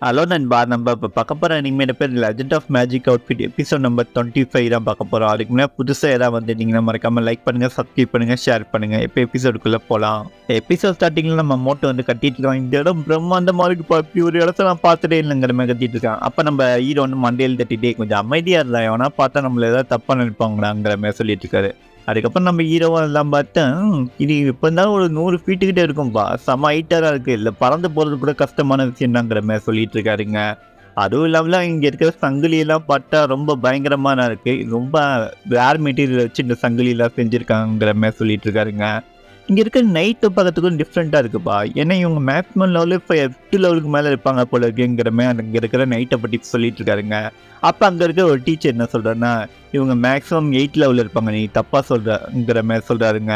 Hello நண்பா, நம்ம இப்போ பார்க்க போகிற அனிமேட் பேர் legend of magic outfit episode number 25 தான் பார்க்க போகிறோம். அதுக்கு முன்னாடி புதுசாக ஏதாவது வந்துட்டீங்கன்னா மறக்காமல் லைக் பண்ணுங்கள், சப்ஸ்கிரைப் பண்ணுங்கள், ஷேர் பண்ணுங்கள். இப்போ எபிசோடுக்குள்ளே போகலாம். எபிசோட் ஸ்டார்டிங்கில் நம்ம மோட்டோ வந்து கட்டிட்டு இருக்கோம். இந்த இடம் பிரம்மாண்டமாக இருக்குப்பா, இப்படி ஒரு இடத்த நான் பார்த்துட்டே இல்லைங்கிற மாதிரி கட்டிட்டு இருக்கான். அப்போ நம்ம ஹீரோ வந்து மண்டையில் தட்டிட்டே கொஞ்சம் அமைதியாக இருந்தா எவனா பார்த்தா நம்மள ஏதாவது தப்பாக நினைப்பாங்களாங்கிற மாதிரி சொல்லிட்டு இருக்காரு. அதுக்கப்புறம் நம்ம ஹீரோவா எல்லாம் பார்த்தேன், இது இப்போ இருந்தாலும் ஒரு 100 ஃபீட்டுக்கிட்டே இருக்கும்பா, செம ஹைட்டாக இருக்குது, இல்லை பறந்து போகிறது கூட கஷ்டமான விஷயம்தாங்கிற மாதிரி சொல்லிட்டு இருக்காருங்க. அதுவும் இல்லாமல் இங்கே இருக்கிற சங்கிலியெல்லாம் பார்த்தா ரொம்ப பயங்கரமான இருக்குது, ரொம்ப வேர் மெட்டீரியல் வச்சு இந்த சங்கிலியெல்லாம் செஞ்சுருக்காங்கிற மாதிரி சொல்லிட்டு இருக்காருங்க. இங்கே இருக்கிற நைட்டு பார்க்கறதுக்கும் டிஃப்ரெண்ட்டாக இருக்குப்பா, ஏன்னா இவங்க மேக்ஸிமம் லெவலு இப்போ 8 லெவலுக்கு மேலே இருப்பாங்க போல இருக்குங்கிற மாதிரி அங்கே இருக்கிற நைட்டை பற்றி சொல்லிட்டு இருக்காருங்க. அப்போ அங்கே இருக்கிற ஒரு டீச்சர் என்ன சொல்கிறேன்னா, இவங்க மேக்ஸிமம் 8 லெவலில் இருப்பாங்க, நீ தப்பாக சொல்கிறங்கிற மாதிரி சொல்கிறாருங்க.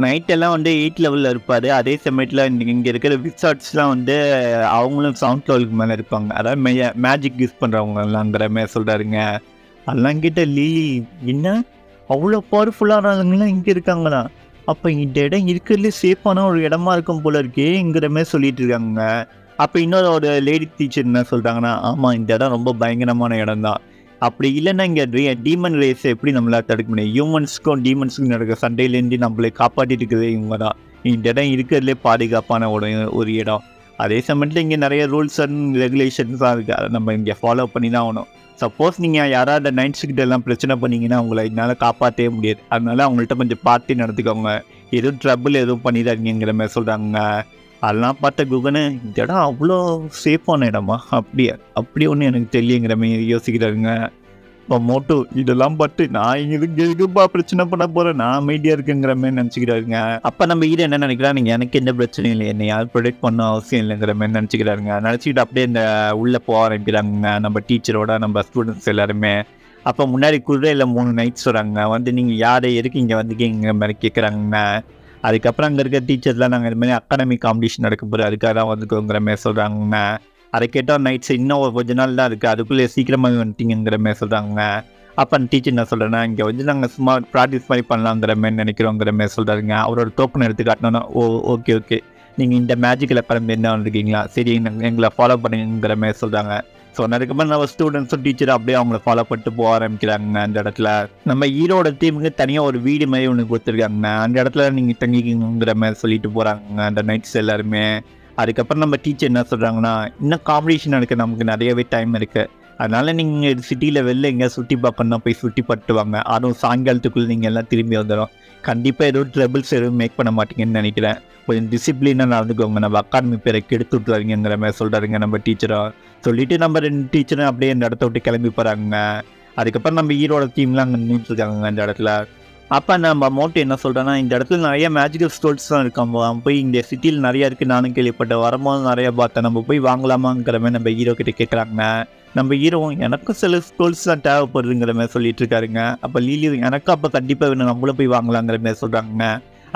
நைட்டெல்லாம் வந்து 8 லெவலில் இருப்பார். அதே சமயத்தில் இங்கே இருக்கிற விசார்ட்ஸ்லாம் வந்து அவங்களும் 7 லெவலுக்கு மேலே இருப்பாங்க, அதாவது மேஜிக் யூஸ் பண்ணுறவங்கலாங்கிற மாதிரி சொல்கிறாருங்க. அதெல்லாம் கிட்ட லீலி, என்ன அவ்வளோ பவர்ஃபுல்லான ஆளுங்களாம் இங்கே இருக்காங்களா, அப்போ இந்த இடம் இருக்கிறதுலே சேஃபான ஒரு இடமா இருக்கும் போல இருக்கேங்கிற மாதிரி சொல்லிட்டு இருக்காங்க. அப்போ இன்னொரு ஒரு லேடி டீச்சர் என்ன சொல்கிறாங்கன்னா, ஆமாம் இந்த இடம் ரொம்ப பயங்கரமான இடம் தான், அப்படி இல்லைன்னா இங்கே டீமன் ரேஸை எப்படி நம்மளால் தடுக்க முடியும், ஹியூமன்ஸுக்கும் டீமன்ஸுக்கும் நடக்கிற சண்டையிலேருந்து நம்மளை காப்பாற்றிட்டு இருக்கிறதே இவங்க தான், இந்த இடம் இருக்கிறதுலே பாதுகாப்பான ஒரு இடம். அதே சமயத்தில் இங்கே நிறைய ரூல்ஸ் அண்ட் ரெகுலேஷன்ஸாக இருக்குது, அதை நம்ம இங்கே ஃபாலோ பண்ணி தான் ஆகணும். சப்போஸ் நீங்கள் யாராவது நைட்ஸுக்கிட்ட எல்லாம் பிரச்சனை பண்ணிங்கன்னா அவங்கள என்னால் காப்பாற்றவே முடியாது, அதனால அவங்கள்ட்ட கொஞ்சம் பார்த்து நடந்துக்கோங்க, எதுவும் ட்ரபிள் எதுவும் பண்ணிடாதீங்கிற மாதிரி சொல்கிறாங்க. அதெல்லாம் பார்த்த குகனு, இந்த இடம் அவ்வளோ சேஃபான இடமா, அப்படி ஒன்று எனக்கு தெரியலைங்கிற மாதிரி யோசிக்கிறாருங்க. இப்போ மோட்டோ இதெல்லாம் பார்த்து நான் எதுக்குப்பா பிரச்சனை பண்ண போகிறேன், நான் அமைதியாக இருக்குங்கிற மாதிரி நினச்சிக்கிறாருங்க. அப்போ நம்ம ஹீரோ என்ன நினைக்கிறா, நீங்கள் எனக்கு எந்த பிரச்சனையும் இல்லை, என்னை யாரும் ப்ரொடெக்ட் பண்ண அவசியம் இல்லைங்கிற மாதிரி நினச்சிக்கிறாருங்க. நினச்சிக்கிட்டு அப்படியே இந்த உள்ளே போக ஆரம்பிக்கிறாங்க நம்ம டீச்சரோட நம்ம ஸ்டூடெண்ட்ஸ் எல்லாருமே. அப்போ முன்னாடி குதிரையில் 3 நைட்ஸ் வராங்க, வந்து நீங்கள் யாரை எதுக்கு இங்கே வந்துக்கிங்கிற மாதிரி கேட்குறாங்க. அதுக்கப்புறம் அங்கே இருக்க டீச்சர்லாம் நாங்கள் இது மாதிரி அகாடமிக் காம்படிஷன் நடக்க போகிறோம், அதுக்காக தான் வந்துக்கோங்கிற மாதிரி சொல்கிறாங்க. அதை கேட்டால் நைட்ஸ் இன்னும் கொஞ்ச நாள் தான் இருக்குது, அதுக்குள்ளே சீக்கிரமாக வந்துட்டீங்கிற மாதிரி சொல்கிறாங்க. அப்போ அந்த டீச்சர் என்ன சொல்கிறேன்னா, இங்கே வந்து நாங்கள் சும்மா ப்ராக்டிஸ் மாதிரி பண்ணலாங்கிற மாதிரி நினைக்கிறோங்கிற மாதிரி சொல்கிறாருங்க. அவரோட டோக்கன் எடுத்து காட்டினோன்னா, ஓகே நீங்கள் இந்த மேஜிக்கில் பரம்பு என்ன வந்துருக்கீங்களா, சரி எங்களை ஃபாலோ பண்ணுங்கிற மாதிரி சொல்கிறாங்க. ஸோ அதுக்கப்புறம் நம்ம ஸ்டூடெண்ட்ஸும் டீச்சரும் அப்படியே அவங்கள ஃபாலோ பண்ணிட்டு போக ஆரம்பிக்கிறாங்க. அந்த இடத்துல நம்ம ஹீரோட டீமுக்கு தனியாக ஒரு வீடு மாதிரி ஒன்று கொடுத்துருக்காங்க, அந்த இடத்துல நீங்கள் தங்கிக்கிங்கிற மாதிரி சொல்லிட்டு போகிறாங்க அந்த நைட்ஸ் எல்லாருமே. அதுக்கப்புறம் நம்ம டீச்சர் என்ன சொல்கிறாங்கன்னா, இன்னும் காம்படிஷன் நடக்க நமக்கு நிறையவே டைம் இருக்குது, அதனால் நீங்கள் சிட்டியில் வெளில எங்கேயா சுற்றி பார்க்கணுன்னா போய் சுற்றி பட்டுவாங்க, அதுவும் சாயங்காலத்துக்குள்ளே நீங்கள் எல்லாம் திரும்பி வந்துடும், கண்டிப்பாக எதுவும் ட்ரபிள்ஸ் எதுவும் மேக் பண்ண மாட்டீங்கன்னு நினைக்கிறேன், கொஞ்சம் டிசிப்ளினாக நடந்துக்கோங்க, நம்ம அகாடமி பேரை கெடுத்து விட்டுறாருங்கிற மாதிரி சொல்கிறாருங்க நம்ம டீச்சராக. சொல்லிவிட்டு நம்ம 2 டீச்சரும் அப்படியே அந்த இடத்த விட்டு கிளம்பி போகிறாங்க. அதுக்கப்புறம் நம்ம ஹீரோட டீம்லாம் அங்கே நின்றுட்டுருக்காங்க அந்த இடத்துல. அப்போ நம்ம மோட்டோ என்ன சொல்கிறேன்னா, இந்த இடத்துல நிறைய மேஜிக்கல் ஸ்டோர்ஸ்லாம் இருக்காம்பா, போய் இந்த சிட்டியில் நிறையா இருக்குது, நானும் கேள்விப்பட்டேன், வரும்போது நிறையா பார்த்தேன், நம்ம போய் வாங்கலாமாங்கிற மாதிரி நம்ம ஹீரோ கிட்டே கேட்குறாங்க. நம்ம ஹீரோ எனக்கும் சில ஸ்டோர்ஸ் தான் தேவைப்படுதுங்கிற மாதிரி சொல்லிட்டு இருக்காருங்க. அப்போ லீலி எனக்கும் அப்போ கண்டிப்பாக வேணும், நம்மளும் போய் வாங்கலாங்கிற மாதிரி சொல்கிறாங்க.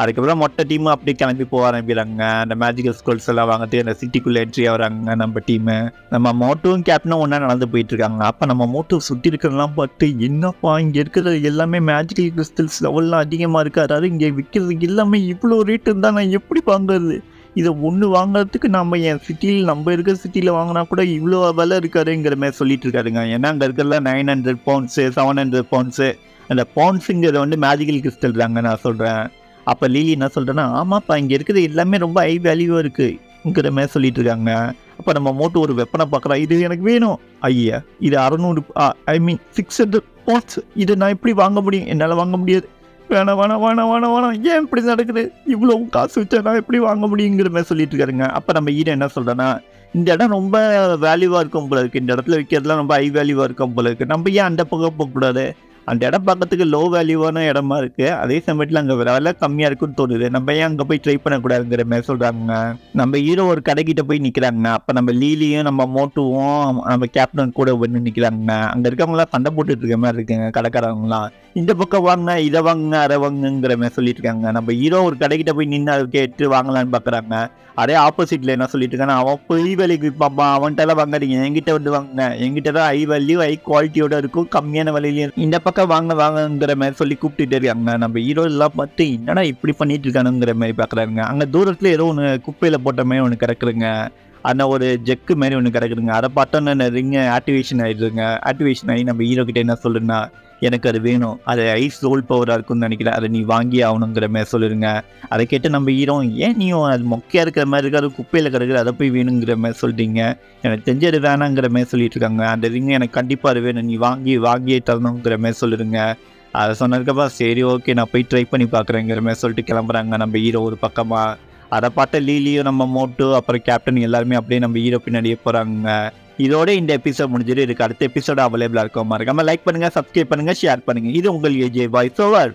அதுக்கப்புறம் மொத்த டீமும் அப்படியே கிளம்பி போக ஆரம்பிக்கிறாங்க, அந்த மேஜிக்கல் ஸ்கோல்ஸ் எல்லாம் வாங்கிட்டு அந்த சிட்டிக்குள்ளே என்ட்ரி ஆகிறாங்க நம்ம டீமு. நம்ம மோட்டோவும் கேப்டனும் ஒன்றா நடந்து போயிட்டுருக்காங்க. அப்போ நம்ம மோட்டோ சுற்றி இருக்கிறதெல்லாம் பார்த்து, என்னப்பா இங்கே இருக்கிற எல்லாமே மேஜிக்கல் கிறிஸ்டல்ஸ் லெவல்லாம் அதிகமாக இருக்குது, அதாவது இங்கே விற்கிறது எல்லாமே இவ்வளோ ரேட்டு இருந்தால் நான் எப்படி வாங்குறது, இதை ஒன்று வாங்குறதுக்கு நம்ம என் சிட்டியில் நம்ம இருக்கிற சிட்டியில் வாங்கினா கூட இவ்வளோ விலை இருக்காருங்கிற மாதிரி சொல்லிட்டு இருக்காருங்க. ஏன்னா அங்கே இருக்கிறதுல 900 பவுண்ட்ஸு 700 பவுண்ட்ஸு, அந்த பவுண்ட்ஸுங்கிறத வந்து மேஜிக்கல் கிறிஸ்டல் தாங்க நான் சொல்கிறேன். அப்போ லீலி என்ன சொல்கிறேன்னா, ஆமாப்பா இங்கே இருக்கிறது எல்லாமே ரொம்ப ஹை வேல்யூவாக இருக்குங்கிற மாதிரி சொல்லிட்டு இருக்காங்க. அப்போ நம்ம மோட்டோ ஒரு வெப்பனை பார்க்குறா, இது எனக்கு வேணும், ஐயா இது 600 600 பவுண்ட்ஸ், இதை நான் எப்படி வாங்க முடியும், என்னால் வாங்க முடியாது, வேணாம் ஏன் இப்படி நடக்குது, இவ்வளோ காசு வச்சா நான் எப்படி வாங்க முடியுங்கிற மாதிரி சொல்லிட்டு இருக்காருங்க. அப்போ நம்ம ஹீரோ என்ன சொல்கிறேன்னா, இந்த இடம் ரொம்ப வேல்யூவாக இருக்கும் போல இருக்குது, இந்த இடத்துல விற்கிறதுலாம் ரொம்ப ஹை வேல்யூவாக இருக்கும் போல இருக்குது, நம்ம ஏன் அந்த பக்கம் போகக்கூடாது, அந்த இடம் பார்க்கறதுக்கு லோ வேல்யூவான இடமா இருக்குது, அதே சமயத்தில் அங்கே விலை கம்மியாக இருக்குன்னு தோணுது, நம்ம ஏன் அங்கே போய் ட்ரை பண்ணக்கூடாதுங்கிற மாதிரி சொல்கிறாங்க. நம்ம ஹீரோ ஒரு கடைக்கிட்ட போய் நிற்கிறாங்க. அப்போ நம்ம லீலியும் நம்ம மோட்டுவும் நம்ம கேப்டன் கூட வந்து நிற்கிறாங்க. அங்கே இருக்கவங்களாம் சண்டை போட்டுட்டு இருக்க மாதிரி இருக்குங்க கடைக்காரவங்களாம், இந்த பக்கம் வாங்க, இதை வாங்க, அதை வாங்குங்கிற மாதிரி சொல்லிட்டு இருக்காங்க. நம்ம ஹீரோ ஒரு கடைக்கிட்ட போய் நின்று அதை கேட்டு வாங்கலான்னு பார்க்குறாங்க. அதே ஆப்போசிட்டில் என்ன சொல்லிட்டு இருக்காங்க, அவன் பொய் வேலைக்கு விற்பாப்பா, அவன்கிட்டலாம் வாங்காதீங்க, என்கிட்ட வந்து வாங்க, என்கிட்ட தான் ஹை வேல்யூ ஹை குவாலிட்டியோட இருக்கும், கம்மியான விலையிலையும் இந்த பக்கம் வாங்கிற மாதிரி சொல்லி கூப்பிட்டுட்டே இருக்காங்க. நம்ம ஹீரோ எல்லாம் பார்த்து என்னடா இப்படி பண்ணிட்டு இருக்கானுங்கிற மாதிரி பார்க்குறாங்க. அங்கே தூரத்தில் ஏதோ ஒன்று குப்பையில் போட்ட மாதிரி ஒன்று கிடக்குறங்க. அந்த ஒரு ஜெக்கு மாதிரி ஒன்று கிடக்குதுங்க. அதை பார்த்தோன்னே ரிங்கு ஆக்டிவேஷன் ஆகிடுதுங்க. ஆக்டிவேஷன் ஆகி நம்ம ஹீரோ கிட்ட என்ன சொல்லுன்னா, எனக்கு அது வேணும், அது ஐஸ் சோல் பவராக இருக்கும்னு நினைக்கிறேன், அதை நீ வாங்கி ஆகணுங்கிற மாதிரி சொல்லிடுங்க. அதை கேட்டு நம்ம ஹீரோ, ஏன் நீயும் அது மொக்கையாக இருக்கிற மாதிரி இருக்கு, அது குப்பையில் கிடக்குது, அதை போய் வேணுங்கிற மாதிரி சொல்லிட்டீங்க, எனக்கு தெரிஞ்சது வேணாங்கிற மாதிரி சொல்லிட்டு இருக்காங்க. அந்த ரிங்கு எனக்கு கண்டிப்பாக அது வேணும், நீ வாங்கியே தரணுங்கிற மாதிரி சொல்லிடுங்க. அதை சொன்னதுக்கப்புறம் சரி ஓகே நான் போய் ட்ரை பண்ணி பார்க்குறேங்கிற மாதிரி சொல்லிட்டு கிளம்புறாங்க நம்ம ஹீரோ ஒரு பக்கமாக. அதை பார்த்த லீலியும் நம்ம மோட்டு அப்புறம் கேப்டன் எல்லாருமே அப்படியே நம்ம ஹீரோ பின்னாடியே போகிறாங்க. இதோட இந்த எபிசோட் முடிஞ்சிட்டு இதுக்கு அடுத்த எபிசோட அவைலபிளாக இருக்கும். மறக்காம லைக் பண்ணுங்க, சப்ஸ்கிரைப் பண்ணுங்க, ஷேர் பண்ணுங்க. இது உங்கள் ஏஜே வாய்ஸ் ஓவர்.